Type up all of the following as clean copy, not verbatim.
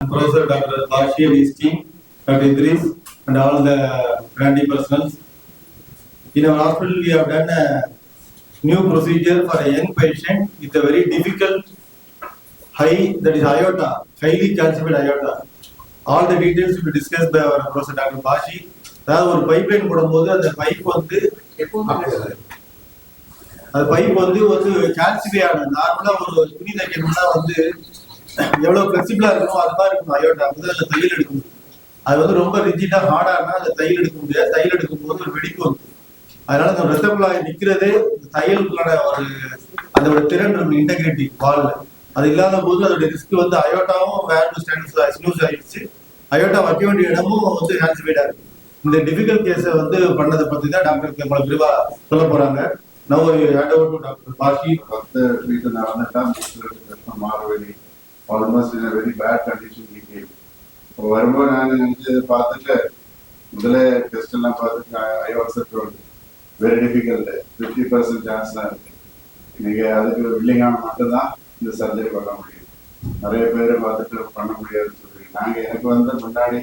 and Professor Dr. Bashi and his team, Dr. Idris, and all the brandy personnel. In our hospital, we have done a new procedure for a young patient with a very difficult high, that is aorta, highly calcified aorta. All the details will be discussed by our Professor Dr. Bashi. அதாவது ஒரு pipeline போடும்போது அந்த pipe வந்து அந்த pipe வந்து கால்சிஃபை ஆனது. நார்மலா ஒரு துணி தைக்கணும்னா வந்து எவ்வளவு பிளெக்சிபிளா இருக்கணும் அது மாதிரி இருக்கும் அயோட்டா. அப்பதான் அந்த தையல் எடுக்க முடியும். அது வந்து ரொம்ப ரிஜிட்டா ஹார்டா இருந்தா அந்த தையல் எடுக்க முடியாது. தையல் எடுக்கும் போது ஒரு வெடிப்பு வந்து அதனால அந்த ரத்த குழாய் நிக்கிறதே தையலுக்கான ஒரு அதோட திறன் இருக்கும், இன்டெகிரிட்டி வால்ல. அது இல்லாத போது அதோட ரிஸ்க் வந்து அயோட்டாவும் வேல்வு ஸ்டெனோசிஸ் ஆயிடுச்சு. அயோட்டா வைக்க வேண்டிய இடமும் வந்து கால்சிஃபைடா இருக்கு. இந்த டிஃபிகல்ட் கேஸை வந்து பண்ணதை பத்தி தான் டாக்டர் நம்மள விரிவா சொல்ல போறாங்க. Now I hand over to Dr. Bashi. Marveli, almost in a very bad condition he came. வரும்போது நான் நினைச்சது பார்த்துட்டு முதல்ல டெஸ்ட் எல்லாம் பார்த்துட்டு I also told very difficult 50% chance தான் இருக்கு. நீங்க அதுக்கு வில்லிங்கான மட்டும்தான் இந்த சர்ஜரி பண்ண முடியும். நிறைய பேர் பார்த்துட்டு பண்ண முடியாதுன்னு சொல்றீங்க. எனக்கு வந்து முன்னாடி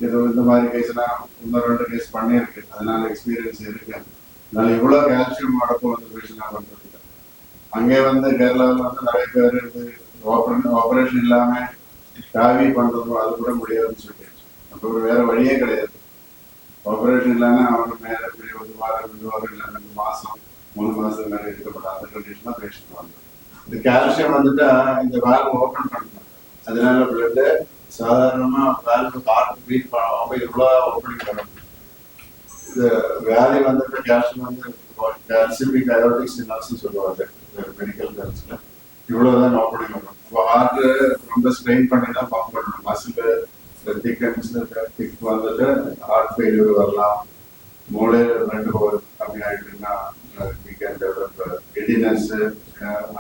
இது இந்த மாதிரி கேஸ்லாம் 1-2 கேஸ் பண்ணியிருக்கு. அதனால எக்ஸ்பீரியன்ஸ் இருக்கு. அதனால இவ்வளவு கால்சியம் அடக்கம் வந்து பேஷண்ட் பண்றது. அங்கே வந்து கேரளாவில் வந்து நிறைய பேர் இது ஆபரேஷன் இல்லாம காவி பண்றதோ அது கூட முடியாதுன்னு சொல்லிடுச்சு. அப்போ வேற வழியே கிடையாது. ஆபரேஷன் இல்லாம அவங்க மேல 1 வாரம் 2 வாரம் இல்லை 2 மாசம் 3 மாசம் மேலே இருக்கப்படாது. அந்த கண்டிஷன் தான் பேஷண்ட் வந்து இந்த கால்சியம் வந்துட்டா இந்த வால்வ் ஓப்பன் பண்ணணும். அதனால பிளட் சாதாரணமா வேல்வு ஹார்ட் பீட் அவங்க இவ்வளவு ஓப்பனிங் பண்ணணும். இந்த வியாதி வந்துட்டு கால்சியம் வந்து கால்சிபிக் அயோட்டிக் ஸ்டெனாசிஸ் சொல்லுவாங்க மெடிக்கல் டேர்ம்ஸ்ல. இவ்வளவுதான் ஓப்பனிங் பண்ணணும். இப்போ ஹார்ட் ரொம்ப ஸ்ட்ரெயின் பண்ணி தான் பம்ப் பண்ணணும். மசில் திக் வந்துட்டு ஹார்ட் ஃபெயிலியர் வரலாம். மூளையில பிளட் கம்மி ஆயிட்டுன்னா கிடினஸ்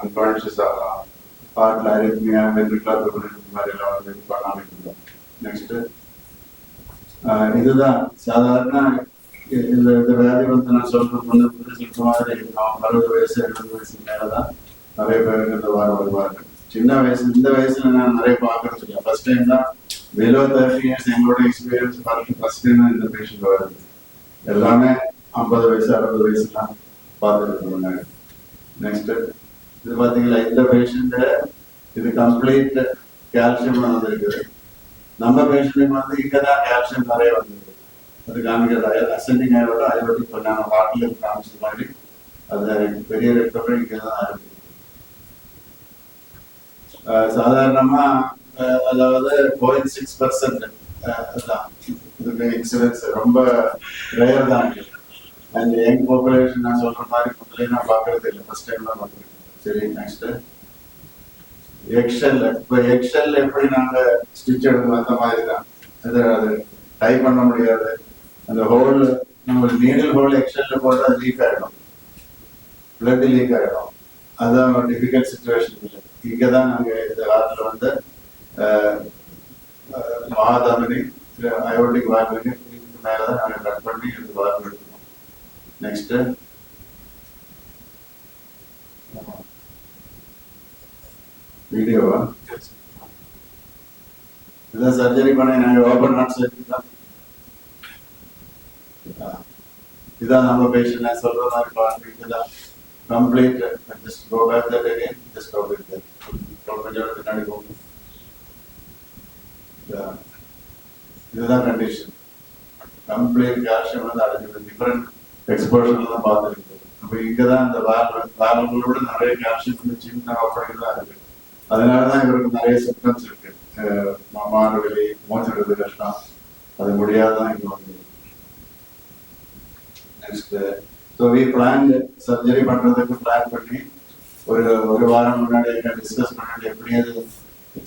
அன்கான்சியஸ் ஆகலாம். ஹார்ட்ல அரித்மியா வென்ட்ரிகுலர் ஃபிப்ரிலேஷன் இந்த மாதிரி எல்லாம் வந்து பண்ணாம இருந்தோம். நெக்ஸ்ட் இதுதான் சாதாரண இந்த வியாதி வந்து நான் சொல்றது வந்து புதுசு மாதிரி 60 வயசு 70 வயசு மேலதான் நிறைய பேருக்கு இந்த வாரம் வருவாங்க. சின்ன வயசு இந்த வயசுல நான் நிறைய பாக்குறது இல்லை. ஃபர்ஸ்ட் டைம் தான் below 30 years எங்களோட எக்ஸ்பீரியன்ஸ் பார்த்து ஃபர்ஸ்ட் டைம் இந்த பேஷண்ட் வருது. எல்லாமே 50 வயசு 60 வயசுலாம் பார்த்துருக்கோம். நெக்ஸ்ட் இது பாத்தீங்களா, இந்த பேஷண்ட் இது கம்ப்ளீட் கால்சியம் வந்துருக்குது. நம்ம பேஷண்ட்டுக்கு வந்து இங்கதான் கால்சியம் நிறைய வந்துருக்கு. அது காமிக்கிறது அசெண்டிங் ஆயோட அயோட்டிக் பண்ணாங்க பாட்டில காமிச்ச மாதிரி அது பெரிய ரெக்கவரி இங்கே தான் ஆரம்பிக்குது. சாதாரணமா அதாவது 0.6% இதுக்கு இன்சூரன்ஸ் ரொம்ப ரேர் தான். அண்ட் யங் பாப்புலேஷன் நான் சொல்ற மாதிரி முதல்ல நான் பார்க்கறது இல்லை, ஃபர்ஸ்ட் டைம் தான் பார்க்குறேன். சரி, நெக்ஸ்ட் எக்ஷெல். இப்போ எக்ஷெல் எப்படி நாங்க ஸ்டிச் எடுக்கணும் அந்த மாதிரி தான். அது டைப் பண்ண முடியாது. அந்த ஹோல் நம்ம நீடில் ஹோல் எக்ஷெல்ல போட்டு அது லீக் ஆகிடும், பிளட் லீக் ஆகிடும். அதுதான் ஒரு டிஃபிகல்ட் சுச்சுவேஷன். இல்லை இங்கே தான் நாங்கள் இந்த வாரத்தில் வந்து மகாதாமினி அயோட்டிக் வால்வினி மேலே தான் நாங்கள் கட் பண்ணி இந்த வாரம் எடுக்கணும். நெக்ஸ்ட் வீடியோவா இதான் சர்ஜரி பண்ணி நாங்கள் ஓப்பன் நாட் சேர்த்துக்கலாம். இதான் நம்ம பேஷண்ட் நான் சொல்ற மாதிரி பாருங்க. இதுதான் complete. Just go back that again, just go with that கொஞ்சம் பின்னாடி போகும். இதுதான் கண்டிஷன். கம்ப்ளீட் கால்சியம் வந்து அடைஞ்சது. டிஃபரெண்ட் எக்ஸ்போஷர்ல தான் பார்த்துருக்கு. அப்போ இங்கதான் இந்த வால்வுகளோட நிறைய கால்சியம் வந்து சின்ன ஓப்பனிங் தான் இருக்கு. அதனாலதான் இவருக்கு நிறைய சிம்டம்ஸ் இருக்கு. மாறுவலி, மூச்செடுத்து கஷ்டம், அது முடியாதான் இங்க வந்து. Next so we plan surgery பண்றதுக்கு பிளான் பண்ணி ஒரு வாரம் முன்னாடி டிஸ்கஸ் பண்ணிட்டு எப்படியாவது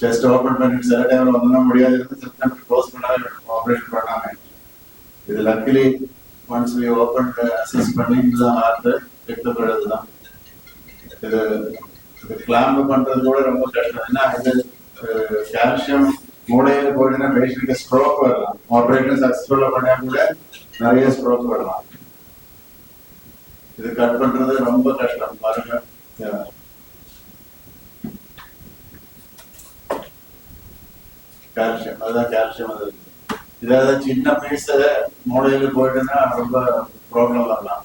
செஸ்ட் ஓப்பன் பண்ணிட்டு சில டைம்ல ஒன்றும் முடியாது இருந்து சில டைம் க்ளோஸ் பண்ணாலே ஆப்ரேஷன் பண்ணாங்க. இது luckily once we open assess பண்ணி இதுதான் ஹார்ட் எடுக்கப்படுறது தான். இது கிளாம்பு பண்றது கூட ரொம்ப கஷ்டம். ஏன்னா இது கால்சியம் மூளையில போயிட்டுன்னா பேஷண்ட்க்கு ஸ்ட்ரோக் வரலாம். ஆப்ரேஷன் சக்சஸ்ஃபுல்லா பண்ணா கூட நிறைய ஸ்ட்ரோக் வரலாம். இது கட் பண்றது ரொம்ப கஷ்டம் பாருங்க. கால்சியம், அதுதான் கால்சியம். அது இதாவது சின்ன பீஸ மூளையில போயிட்டுன்னா ரொம்ப ப்ராப்ளம் வரலாம்.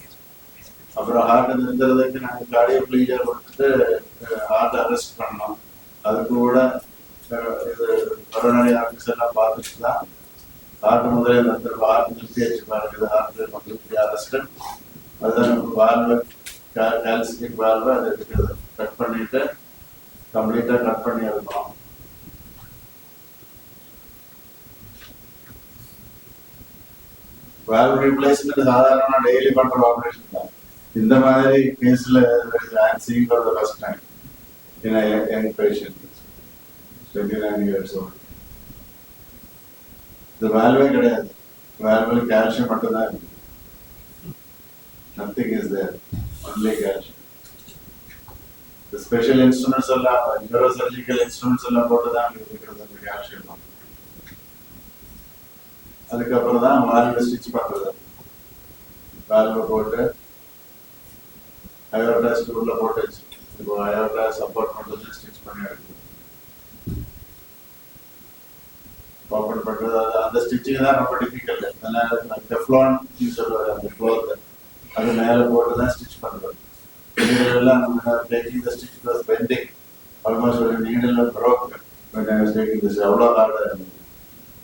அப்புறம் ஹார்ட் நிறுத்துறதுக்கு நாங்கள் கார்டியோ ப்ளீஜர் கொடுத்துட்டு ஹார்ட் அரெஸ்ட் பண்ணோம். அது கூட இது கொரோனரி ஆஃபீஸ் எல்லாம் பார்த்துட்டு தான் ஹார்ட் முதலே நிறுத்துறோம். ஹார்ட் நிறுத்தி வச்சு பாருங்க, இது ஹார்ட் கம்ப்ளீட்லி அரெஸ்டட். அதுதான் வால்வு கால்சிஃபிக் வால்வு அதை எடுக்கிறது, கட் பண்ணிட்டு கம்ப்ளீட்டா கட் பண்ணி எடுக்கணும். வால்வு ரீப்ளேஸ்மெண்ட் சாதாரண டெய்லி பண்ற ஆபரேஷன் தான். இந்த மாதிரி கேஸ்ல seeing for the first time in a young patient 29 years old. இந்த வால்வே கிடையாது, வால்வில் கால்சியம் மட்டும்தான் இருக்கு. Nothing is there, only calcium. The special instruments எல்லாம் neurosurgical instruments எல்லாம் போட்டு தான் இருக்கிறது அந்த கால்சியம். அதுக்கப்புறம் தான் வால்வை ஸ்டிச் பண்றது. வால்வை போட்டு அயோர்டா ஸ்டூல்ல போட்டு இப்போ அயோர்டா சப்போர்ட் பண்றது ஸ்டிச் பண்ணி எடுக்கணும். ஓப்பன் பண்றது அந்த ஸ்டிச்சிங் தான் ரொம்ப டிஃபிகல்ட். அதனால டெஃப்லான் சொல்லுவாரு அந்த க்ளோத், அது மேலே போட்டு தான் ஸ்டிச் பண்றது. நீடெல்லாம் taking the stitch plus bending almost ஒரு நீடல் ப்ரோக் டேக்கிங் திஸ் அவ்வளோ ஹார்டாக இருந்தது.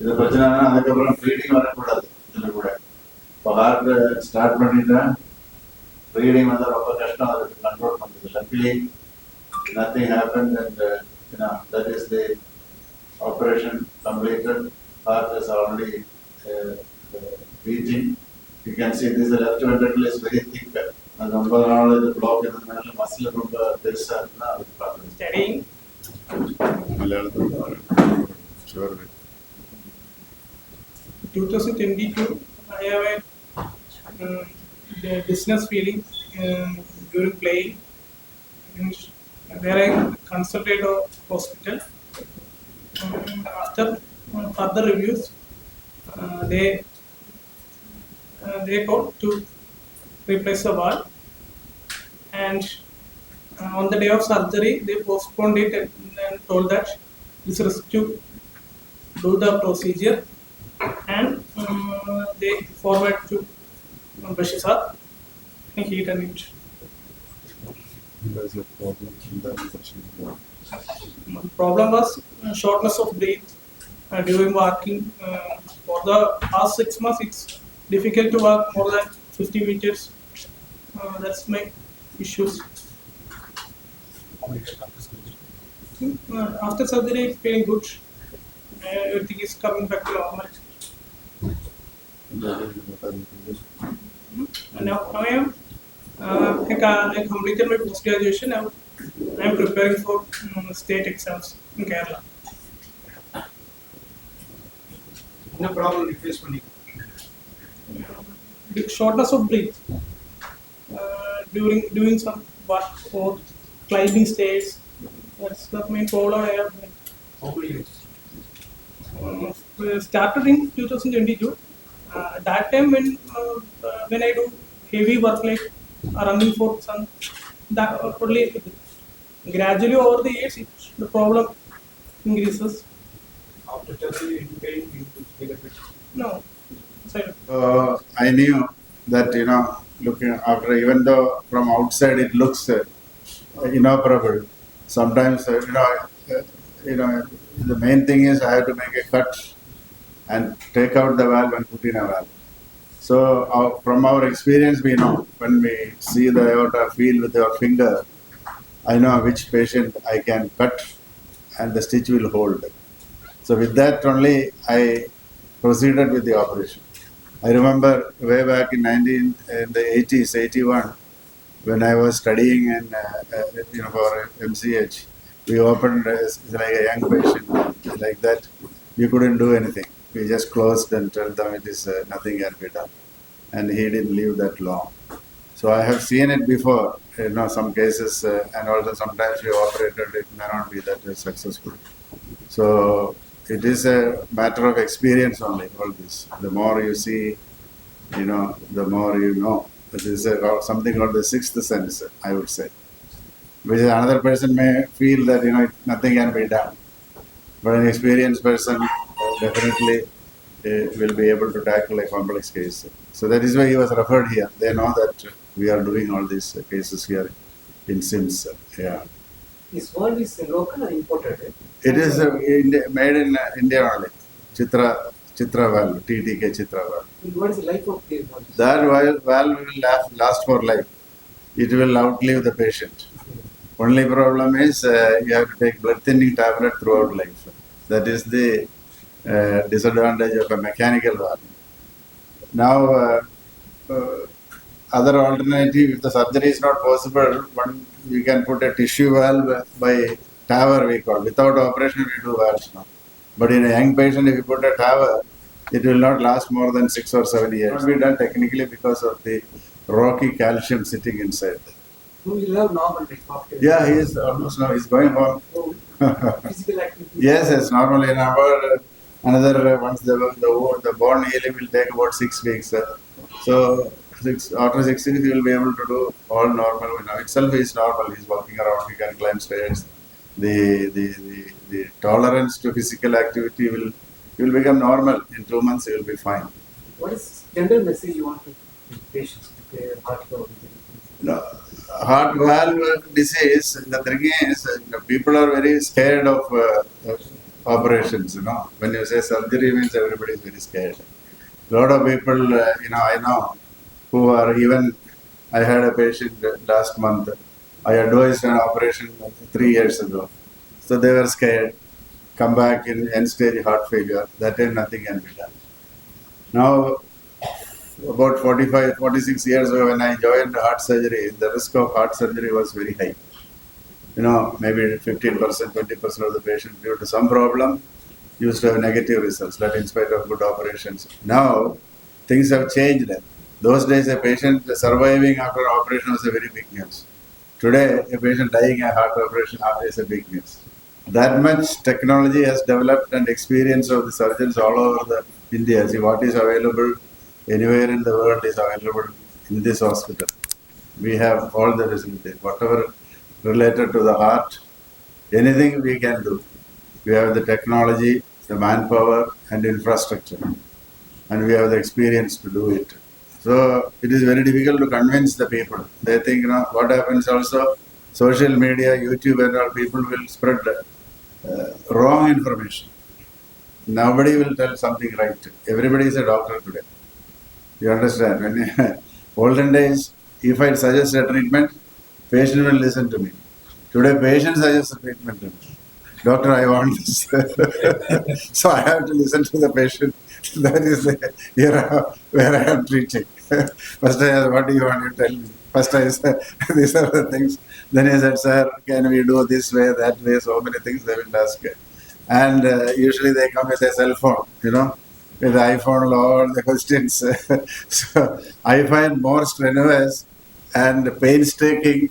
இது பிரச்சனைனா அதுக்கப்புறம் ப்ளீடிங் வரக்கூடாது. இதில் கூட இப்போ ஹார்ட் ஸ்டார்ட் பண்ணிட்டா ப்ளீடிங் வந்து ரொம்ப கஷ்டம் அதுக்கு கண்ட்ரோல் பண்ணுறது. Luckily nothing happen and that is the operation completed. Heart is already beating. You can see this left ventricle is very thick. And ரொம்ப நாள் இது பிளாக் இருந்ததுனால மசில் ரொம்ப பெருசா இருக்குன்னா அது பார்க்கணும். Studying. மலையாளத்தில் sure. 2022, I have a business feeling during playing, where I consulted a hospital. After further reviews, they called to replace the valve, and on the day of surgery they postponed it and told that it's risk to do the procedure, and they forward to Bashir and he done it. There's a problem in that person. The problem was shortness of breath during walking. For the past 6 months, it's difficult to walk more than 50 meters. That's my issues. After surgery, feeling good. Everything is coming back to normal. Now I completed my post graduation. Now I am preparing for state exams in Kerala. என்ன problem face பண்ணி? Shortness of breath during doing some work or climbing stairs. That's the main problem I have. Started in 2022. That time when I do heavy work like running for some, that only gradually over the years the problem increases. After surgery, you feel a bit. No. I knew that, looking after, even though from outside it looks inoperable, sometimes, the main thing is I have to make a cut and take out the valve and put in a valve. So from our experience, we know when we see the aorta, feel with our finger, I know which patient I can cut and the stitch will hold. So with that only I proceeded with the operation. I remember way back in the 80s, 81, when I was studying in, for MCH, we opened like a young patient like that. We couldn't do anything. We just closed and told them it is nothing can be done. And he didn't live that long. So I have seen it before, some cases, and also sometimes we operated, it may not be that successful. So it is a matter of experience only, all this. The more you see, the more you know. This is something called the sixth sense, I would say. Which another person may feel that, nothing can be done. But an experienced person definitely will be able to tackle a complex case. So that is why he was referred here. They know that we are doing all these cases here in SIMS. Yeah. This valve is local or imported? It is made in India only. Chitra valve, TTK Chitra valve. And what is the life of the valve? That valve will last for life. It will outlive the patient. Only problem is you have to take blood thinning tablet throughout life. That is the disadvantage of a mechanical valve. Now, other alternative, if the surgery is not possible, you can put a tissue valve by TAVR we call. Without operation, we do valves now. But in a young patient, if you put a TAVR, it will not last more than 6 or 7 years. It will be done technically because of the rocky calcium sitting inside. So you have normal life after? Yeah, he is almost now. He's going home. So, physical activity? Yes. Normally, in another once the bone healing will take about 6 weeks. So after 6 weeks, he will be able to do all normal. Now itself is normal. He's walking around. He can climb stairs. The tolerance to physical activity will become normal. In 2 months, he will be fine. What is general message you want to give patients to play heart valve? No, heart valve disease, the thing is, people are very scared of operations, When you say surgery means everybody is very scared. A lot of people, I know, who are even, I had a patient last month, I advised an operation 3 years ago. So they were scared, come back in end-stage heart failure, that time nothing can be done. Now, about 46 years ago when I joined heart surgery, the risk of heart surgery was very high. Maybe 15%, 20% of the patients due to some problem used to have negative results, that in spite of good operations. Now, things have changed. Those days, a patient surviving after operation was a very big news. Today, a patient dying a heart operation is a big news. That much technology has developed and experience of the surgeons all over the India. See, what is available anywhere in the world is available in this hospital. We have all the facilities, whatever related to the heart, anything we can do. We have the technology, the manpower and infrastructure, and we have the experience to do it. So it is very difficult to convince the people. They think, what happens also, social media, YouTube and all, people will spread wrong information. Nobody will tell something right. Everybody is a doctor today. You understand? When olden days, if I suggest a treatment, patient will listen to me. Today, patient suggests a treatment to me. Doctor, I want this. So I have to listen to the patient. That is the era where I am treating. First I asked, what do you want to tell me? First I said, these are the things. Then he said, sir, can we do this way, that way? So many things they will ask. And usually they come with a cell phone, with the iPhone, all the questions. So I find more strenuous and painstaking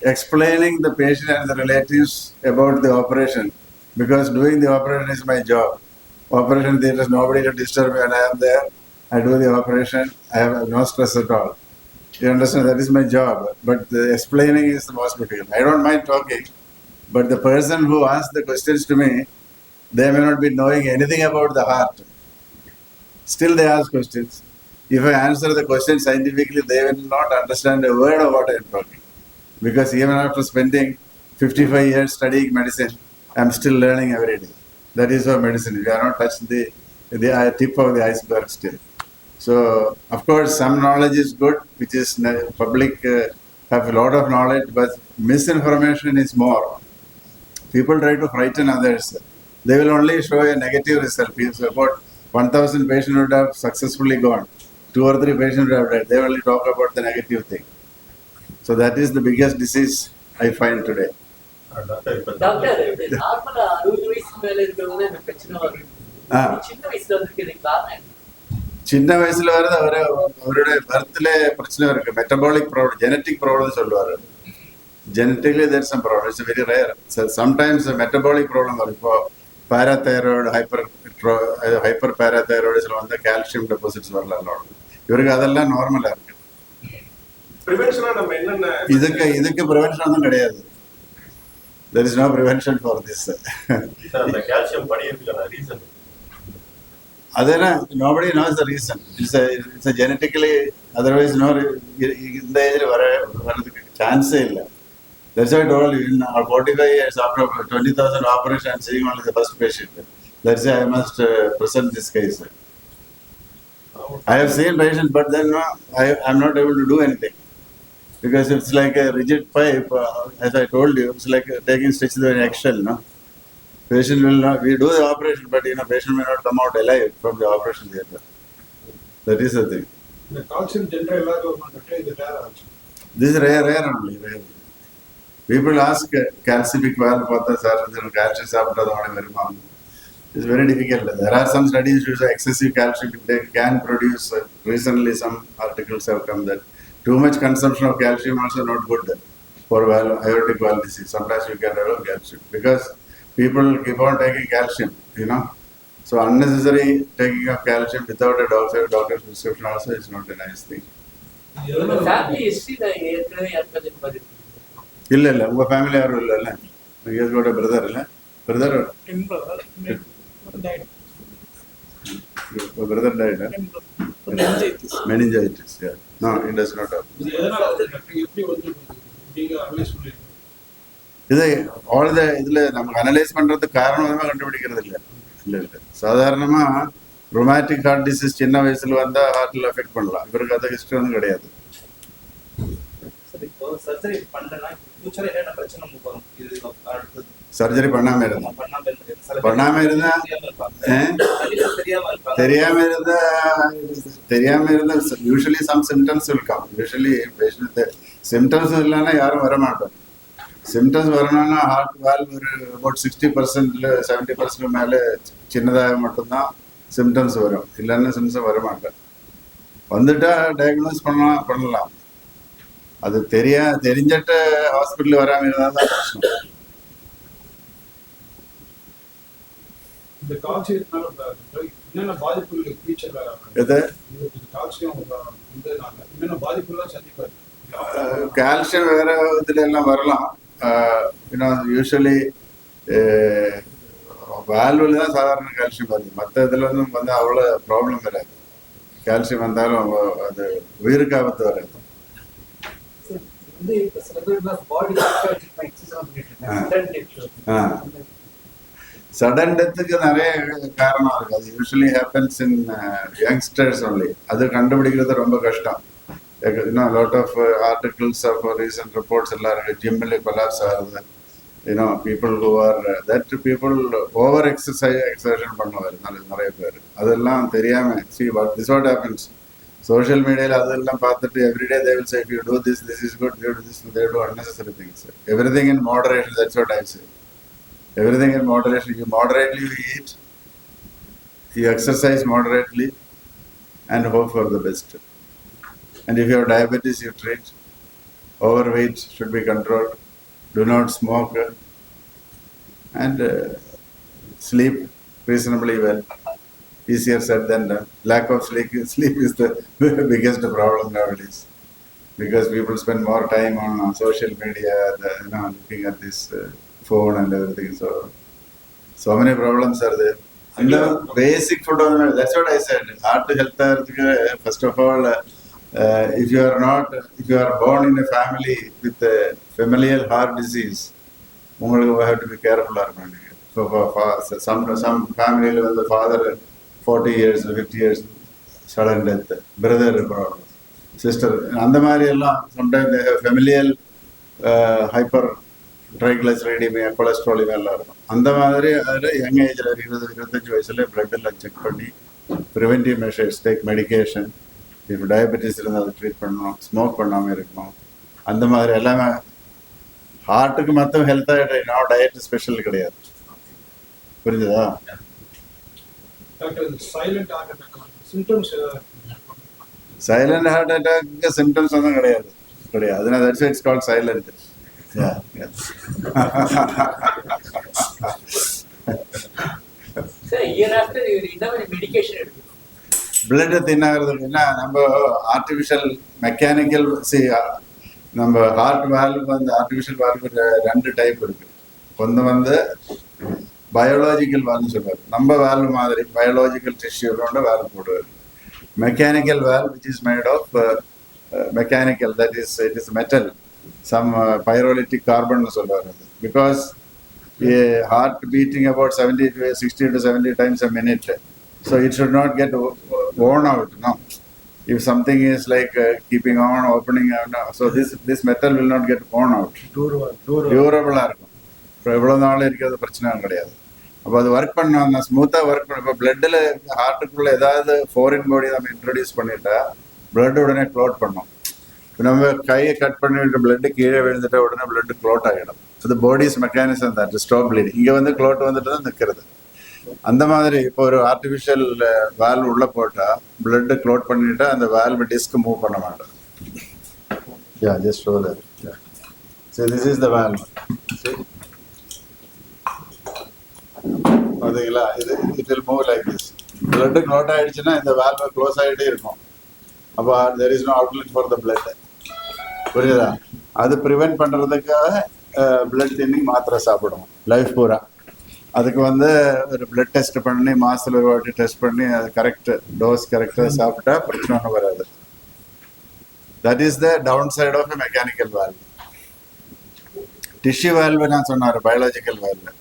explaining the patient and the relatives about the operation, because doing the operation is my job. Operation theatre, nobody can disturb me when I am there. I do the operation, I have no stress at all. You understand, that is my job. But the explaining is the most difficult. I don't mind talking, but the person who asks the questions to me, they may not be knowing anything about the heart. Still they ask questions. If I answer the question scientifically, they will not understand a word of what I am talking. Because even after spending 55 years studying medicine, I am still learning every day. That is our medicine. We are not touched the tip of the iceberg still. So, of course, some knowledge is good, which is public have a lot of knowledge, but misinformation is more. People try to frighten others. They will only show a negative result. About 1,000 patients would have successfully gone. 2 or 3 patients would have died. They only talk about the negative thing. So that is the biggest disease I find today. Doctor இந்த நார்மலா 60 வயசுக்கு மேல இருக்கிறவங்க இந்த பிரச்சனை வருது. சின்ன வயசுல வந்திருக்கிறது காரணம் சின்ன வயசுல வரது அவருடைய பர்த்ல பிரச்சனை இருக்கு. மெட்டபாலிக் ப்ராப்ளம், ஜெனட்டிக் ப்ராப்ளம் சொல்லுவாரு. Genetically there's some problem. It's very rare. So sometimes a metabolic problem வரும். இப்போ parathyroid, hyperparathyroidism வந்து calcium deposits வரலாம். இவருக்கு அதெல்லாம் நார்மலா இருக்கு. பிரிவென்ஷனா நம்ம என்னென்ன இதுக்கு பிரிவென்ஷன் ஒன்றும் கிடையாது. there is no prevention for this. அந்த கால்சியம் படிக்கிறதுக்கான reason nobody knows the reason. It's a genetically, otherwise no இந்த ஏஜ்ல வரதுக்கு சான்ஸே இல்லை. That's why I told you, in 45 years after 20,000 operations, I'm seeing only the first patient. That's why I must present this case. I have seen patients, but then I'm not able to do anything. Because it's like a rigid pipe, as I told you, it's like taking stitch through an eggshell, no? Patient will not, we do the operation, but patient may not come out alive from the operation theatre. That is the thing. The calcium general This is rare only, rare. People ask calcific valve, calcium sapta. It's very difficult. There are some studies which show excessive calcium intake can produce. Recently, some articles have come that too much consumption of calcium also not good for aortic valve disease. Sometimes you get develop calcium because people keep on taking calcium, So unnecessary taking of calcium without a doctor's prescription also is not a nice thing. Family history இல்ல உங்க family யாரும் இல்ல you guys got a brother இல்ல brother died. Your brother died, huh? Meningitis, yeah. No, it does not have. இது all the இதுல நமக்கு analyse பண்றதுக்கு காரணமா கண்டுபிடிக்கிறது இல்ல சாதாரணமா ரொமாட்டிக் ஹார்ட் டிசீஸ் சின்ன வயசுல வந்தா ஹார்ட்ல எஃபெக்ட் பண்ணலாம். இவருக்கு அது ஹிஸ்டரி ஒன்றும் கிடையாது. சர்ஜரி பண்ணாம இருந்தா தெரியாம இருந்தா usually some symptoms will come. Usually patient symptoms இல்லைன்னா யாரும் வர மாட்டோம். சிம்டம்ஸ் வரணும்னா ஹார்ட் வால்வ் ஒரு about 60% 70% மேலே சின்னதாக மட்டும்தான் சிம்டம்ஸ் வரும். இல்லைன்னா சிம்டம்ஸ் வர மாட்டேன். வந்துட்டா டயக்னோஸ் பண்ணலாம். அது தெரிஞ்சிட்டு ஹாஸ்பிட்டல் வராம இருந்தால் தான் பிரச்சனை. இந்த கால்சியத்தினால என்னென்ன பாதிப்புகள் ஃபியூச்சர்ல கால்சியம் என்னென்ன பாதிப்புகள் சந்திப்பாரு? கால்சியம் வேற இதுல எல்லாம் வரலாம். யூஸ்வலி வால்வில் தான் சாதாரண கால்சியம் வருது. மற்ற இதுல வந்து அவ்வளோ ப்ராப்ளம் வராது. கால்சியம் வந்தாலும் அது உயிருக்கு ஆபத்து வராது. சடன் டெத்துக்கு நிறைய காரணம் இருக்கு. அது usually happens in youngsters only. அது கண்டுபிடிக்கிறது ரொம்ப கஷ்டம். Lot of articles of recent reports எல்லாம் இருக்கு. ஜிம்மில் கொலாப்ஸ் ஆகுது. People who are that people over exertion பண்ணுவார் நிறைய பேர். அதெல்லாம் தெரியாம திஸ் வாட் ஹேப்பன்ஸ். சோஷியல் மீடியாவில் அதெல்லாம் பார்த்துட்டு everyday they will say if you do this is good, you do this, they do unnecessary things. Everything in moderation, that's what I say. Everything in moderation. You moderately eat, you exercise moderately and hope for the best. And if you have diabetes, you treat. Overweight should be controlled. Do not smoke and sleep reasonably well. Easier said than done. Lack of sleep is the biggest problem nowadays because people spend more time on social media, looking at this phone and everything. So many problems are there. And the basic food, that's what I said. Heart health, first of all, if you are born in a family with a familial heart disease, you have to be careful. So some family, the father 40 years, 50 years, sudden death, brother problem, sister, and the Mariella, sometimes they have familial hyper triglyceridemia, cholesterol, and the young age, 25 vayasile blood check panni, preventive measures, take medication. If diabetes is treat பண்ணனும், smoke பண்ணாம இருக்கணும். அந்த மாதிரி எல்லாமே ஹார்ட்டுக்கு மட்டும் ஹெல்த்தா நான் diet special கிடையாது. புரிஞ்சுதா? Silent heart attack symptoms silent heart attack symptoms ஒன்றும் கிடையாது. அதனால that's it's called silent. Blood தின்னாகிறதுக்கு என்ன நம்ம ஆர்டிஃபிஷியல் மெக்கானிக்கல் நம்ம ஹார்ட் வால்வ் வந்து ஆர்டிஃபிஷியல் வால்வ் 2 டைப் இருக்கு. ஒன்று வந்து பயாலஜிக்கல் வேல்னு சொல்லுவார். நம்ம வேல்வ் மாதிரி பயாலஜிக்கல் டிஷ்யூலோட வேல்வ் போடுவார். Mechanical valve which is made of mechanical, that is it is metal, some pyrolytic carbon சொல்லுவார். அது because heart beating about 60 to 70 times a minute, so it should not get worn out, no. If something is like keeping on opening, so this metal will not get worn out, durable ah irukum. எவ்வளோ நாள் இருக்கிறது பிரச்சனை கிடையாது. அப்போ அது work பண்ண ஸ்மூத்தாக work பண்ண. இப்போ பிளட்டில் ஹார்ட்டுக்குள்ளே ஏதாவது ஃபாரின் பாடி நம்ம இன்ட்ரடியூஸ் பண்ணிட்டா பிளட் உடனே க்ளோட் பண்ணோம். இப்போ நம்ம கையை கட் பண்ணிட்டு பிளட்டு கீழே விழுந்துட்டா உடனே பிளட் க்ளோட் ஆகிடும். அது பாடிஸ் மெக்கானிசம் தான், ஸ்டாப் ப்ளீடிங். இங்கே வந்து க்ளோட் வந்துட்டு தான் நிற்கிறது. அந்த மாதிரி இப்போ ஒரு ஆர்டிஃபிஷியல் வால்வ் உள்ள போட்டால் பிளட்டு க்ளோட் பண்ணிட்டா அந்த வால்வ் டிஸ்க் மூவ் பண்ண மாட்டோம். Yeah just show that. So this is the valve. See? பார்த்தீங்களா, இது it will move like this. Blood clot ஆகிடுச்சுன்னா இந்த வால்வ் க்ளோஸ் ஆகிட்டே இருக்கும். அப்போ there is no outlet for the blood. புரியுதா? அது ப்ரிவென்ட் பண்ணுறதுக்காக பிளட் தின்னிங் மாத்திரை சாப்பிடுவோம் லைஃப் பூரா. அதுக்கு வந்து ஒரு பிளட் டெஸ்ட் பண்ணி மாதத்தில் ஒரு வாட்டி டெஸ்ட் பண்ணி அது கரெக்ட் டோஸ் கரெக்டாக சாப்பிட்டா பிரச்சனை ஒன்றும் வராது. That is the downside of a mechanical valve. Tissue valve நான் சொன்னார், பயாலஜிக்கல் வால்வு.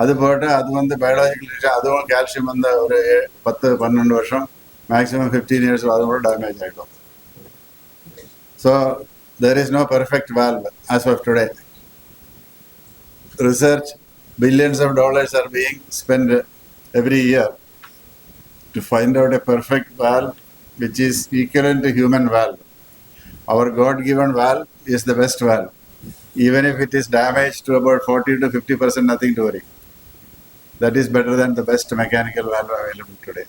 அது போட்டு அது வந்து பயாலஜிக்கல் டிஷ்யூ, அதுவும் கால்சியம் வந்து ஒரு 10-12 வருஷம், மேக்ஸிமம் 15 years அது கூட டேமேஜ் ஆகிடும். So there is no perfect valve as of today. Research, billions of dollars are being spent every year to find out a perfect valve which is equivalent to human valve. Our God-given valve is the best valve. Even if it is damaged to about 40 to 50%, nothing to worry. That is better than the best mechanical valve available today.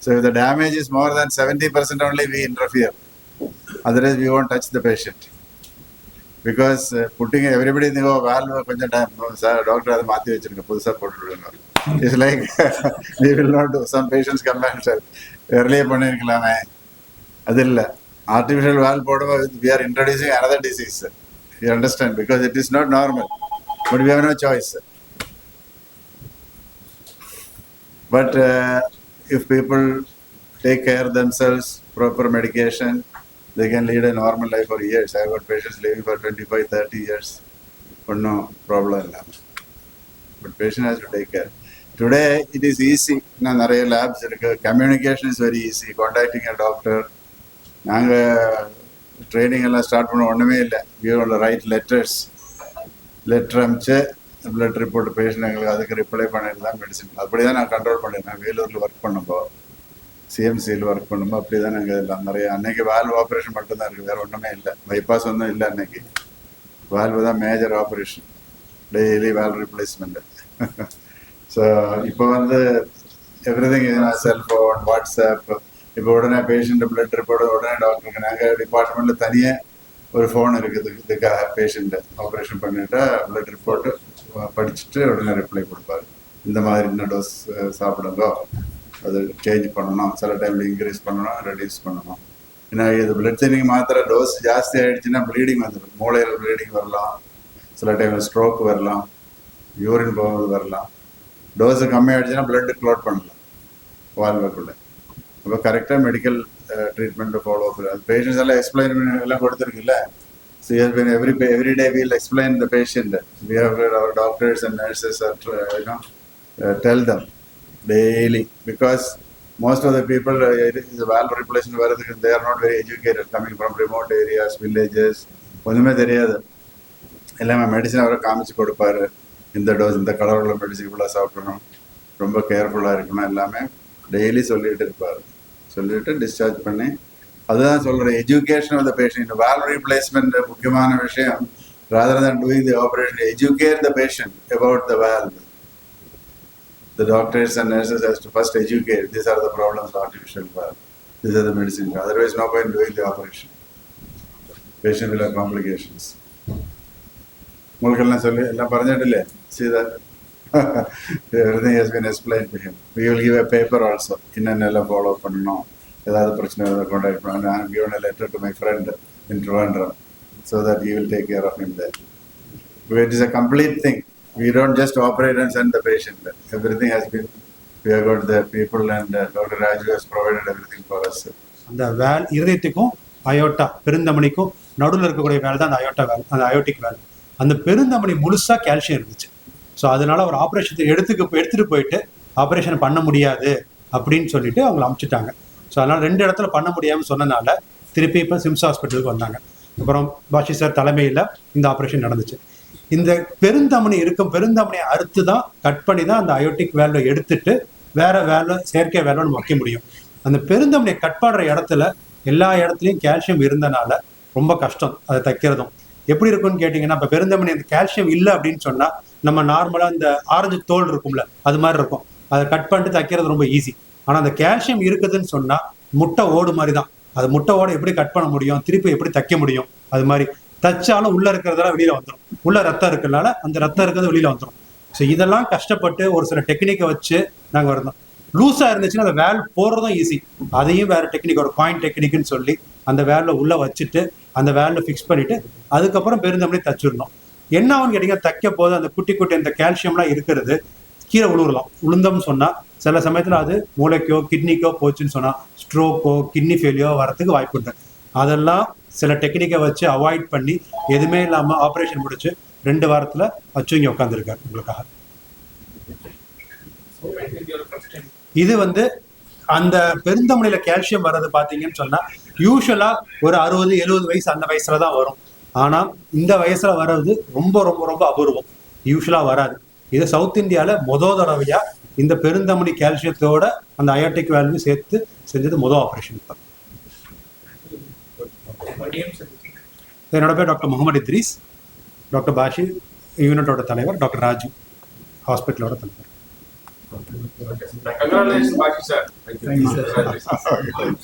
So if the damage is more than 70% only, we interfere. Otherwise, we won't touch the patient. Because putting everybody in the valve, doctor, it's like we will not do. Some patients come and say, earlier, artificial valve, we are introducing another disease. You understand? Because it is not normal. But we have no choice. But if people take care of themselves, proper medication, they can lead a normal life for years. I have got patients living for 25-30 years. But no problem. But patient has to take care. Today, it is easy. Labs, communication is very easy. Contacting a doctor. Training start we will write letters. Letter blood report patient reply medicine. Control work SIMS work valve operation bypass valve is a major operation. Daily valve replacement. So everything is in a cell phone, WhatsApp. இப்போ உடனே patient blood report உடனே டாக்டருக்கு நாங்கள் டிபார்ட்மெண்ட்டில் தனியாக ஒரு phone இருக்குது. இதுக்காக பேஷண்ட்டை ஆப்ரேஷன் பண்ணிவிட்டா பிளட் ரிப்போர்ட்டு படிச்சுட்டு உடனே ரிப்ளை கொடுப்பாரு. இந்த மாதிரி இன்னும் டோஸ் சாப்பிடுங்க, அது சேஞ்ச் பண்ணணும், சில டைமில் இன்க்ரீஸ் பண்ணணும், ரெடியூஸ் பண்ணணும். ஏன்னா இது பிளட் தின்னிங் மாத்திரை டோஸ் ஜாஸ்தி ஆகிடுச்சுன்னா ப்ளீடிங் வந்துடும். மூளையில் ப்ளீடிங் வரலாம், சில டைமில் ஸ்ட்ரோக் வரலாம், யூரின் போகிறது வரலாம். டோஸு கம்மியாகிடுச்சுன்னா பிளட்டு க்ளோட் பண்ணலாம் வால்வுக்குள்ளே. அப்போ கரெக்டாக மெடிக்கல் ட்ரீட்மெண்ட் ஃபாலோ பண்ணுறது. பேஷண்ட்ஸ் எல்லாம் எக்ஸ்பிளைன் எல்லாம் கொடுத்துருக்குல்ல. So every day we'll explain the patient. We have our doctors and nurses tell them daily. Because most of the people is valve replacement வரதுக்கு they are not very educated, coming from remote areas, villages. ஒன்றுமே தெரியாது. எல்லாமே medicine அவரை காமிச்சு கொடுப்பாரு. இந்த dose, இந்த colour உள்ள மெடிசன் இவ்வளோ சாப்பிடணும், ரொம்ப கேர்ஃபுல்லாக இருக்கணும், எல்லாமே டெய்லி சொல்லிட்டு இருப்பார். சொல்லிட்டு டிஸ்சார்ஜ் பண்ணி, அதுதான் சொல்கிறேன், education of the patient. Valve replacement முக்கியமான விஷயம். Rather than doing the operation, educate the patient about the valve. The doctors and nurses has to first educate. These are the problems of artificial valve. These are the medicine. Otherwise, no point doing the operation. Patient will have complications. Mulkalna solli ella paranjadille. See that everything has been explained to him. We will give a paper also. Innanella follow pannom. Edavadhu prachana irundha contact panna. I have given a letter to my friend in Trivandrum so that he will take care of him there. It is a complete thing. We don't just operate and send the patient. Everything has been, we have got the people and Dr. Raju has provided everything for us. அந்த வேல் இருதயத்துக்கும் aorta பெருந்தமணிக்கும் நடுவில் இருக்கக்கூடிய வேல் தான் அந்த aorta வேல், அந்த aortic வேல். அந்த பெருந்தமணி முழுசா calcium இருந்துச்சு. So அதனால ஒரு ஆப்ரேஷன் எடுத்துட்டு போயிட்டு ஆப்ரேஷன் பண்ண முடியாது அப்படின்னு சொல்லிட்டு அவங்களை அமுச்சிட்டாங்க. ஸோ அதனால 2 இடத்துல பண்ண முடியாமல் சொன்னனால திருப்பி இப்போ சிம்ஸ் ஹாஸ்பிட்டலுக்கு வந்தாங்க. அப்புறம் பாஷி சார் தலைமையில் இந்த ஆப்ரேஷன் நடந்துச்சு. இந்த பெருந்தமணியை அறுத்து தான் கட் பண்ணி தான் அந்த அயோட்டிக் வேல்வை எடுத்துட்டு வேற வேலை செயற்கை வேலை நம்ம வைக்க முடியும். அந்த பெருந்தமணியை கட் பண்ணுற இடத்துல எல்லா இடத்துலையும் கால்சியம் இருந்தனால ரொம்ப கஷ்டம் அதை தைக்கிறதும். எப்படி இருக்குன்னு கேட்டிங்கன்னா, இப்போ பெருந்தமணி அந்த கால்சியம் இல்லை அப்படின்னு சொன்னால் நம்ம நார்மலாக இந்த ஆரஞ்சு தோல் இருக்கும்ல அது மாதிரி இருக்கும், அதை கட் பண்ணிட்டு தைக்கிறது ரொம்ப ஈஸி. ஆனால் அந்த கால்சியம் இருக்குதுன்னு சொன்னால் முட்டை ஓடு மாதிரி தான். அது முட்டை ஓட எப்படி கட் பண்ண முடியும், திருப்பி எப்படி தைக்க முடியும், அது மாதிரி தைச்சாலும் உள்ள இருக்கிறதெல்லாம் வெளியில வந்துடும். உள்ள ரத்தம் இருக்கிறதுனால அந்த ரத்தம் இருக்கிறது வெளியில வந்துடும். ஸோ இதெல்லாம் கஷ்டப்பட்டு ஒரு சில டெக்னிக்கை வச்சு நாங்கள் வரணும். லூஸா இருந்துச்சுன்னா அந்த வேல் போடுறதும் ஈஸி, அதையும் வேற டெக்னிக், ஒரு காயின் டெக்னிக்னு சொல்லி அந்த வேல்ல உள்ள வச்சுட்டு அந்த வேல்ல ஃபிக்ஸ் பண்ணிட்டு அதுக்கப்புறம் பெருந்தமணி தச்சிடணும். என்ன ஆகுன்னு கேட்டீங்கன்னா, தைக்க போது அந்த குட்டி அந்த கால்சியம்லாம் இருக்கிறது கீழே உளுந்தோம்னு சொன்னா சில சமயத்துல அது மூளைக்கோ கிட்னிக்கோ போச்சுன்னு சொன்னா ஸ்ட்ரோக்கோ கிட்னி ஃபெயிலியோ வரத்துக்கு வாய்ப்பு உண்டு. அதெல்லாம் சில டெக்னிக்கை வச்சு அவாய்ட் பண்ணி எதுவுமே இல்லாம ஆப்ரேஷன் முடிச்சு 2 வாரத்துல வச்சு இங்க உட்காந்துருக்காரு உங்களுக்காக. இது அந்த பெருந்தமணியில கால்சியம் வர்றது பாத்தீங்கன்னு சொன்னா யூஸ்வலா ஒரு 60-70 வயசு அந்த வயசுல தான் வரும். ஆனா இந்த வயசுல வர்றது ரொம்ப ரொம்ப ரொம்ப அபூர்வம், யூஸ்வலா வராது. இது சவுத் இந்தியால தடவையா இந்த பெருந்தமணி கால்சியத்தோட அந்த அயோட்டிக் வேல்வு சேர்த்து செஞ்சது ஆப்ரேஷன். என்னோட பேர் டாக்டர் முகமது இத்ரீஸ், டாக்டர் பாஷி யூனிட்டோட தலைவர், டாக்டர் ராஜு ஹாஸ்பிட்டலோட தலைவர். Congratulations, Bashi sir.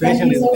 Thank you, sir.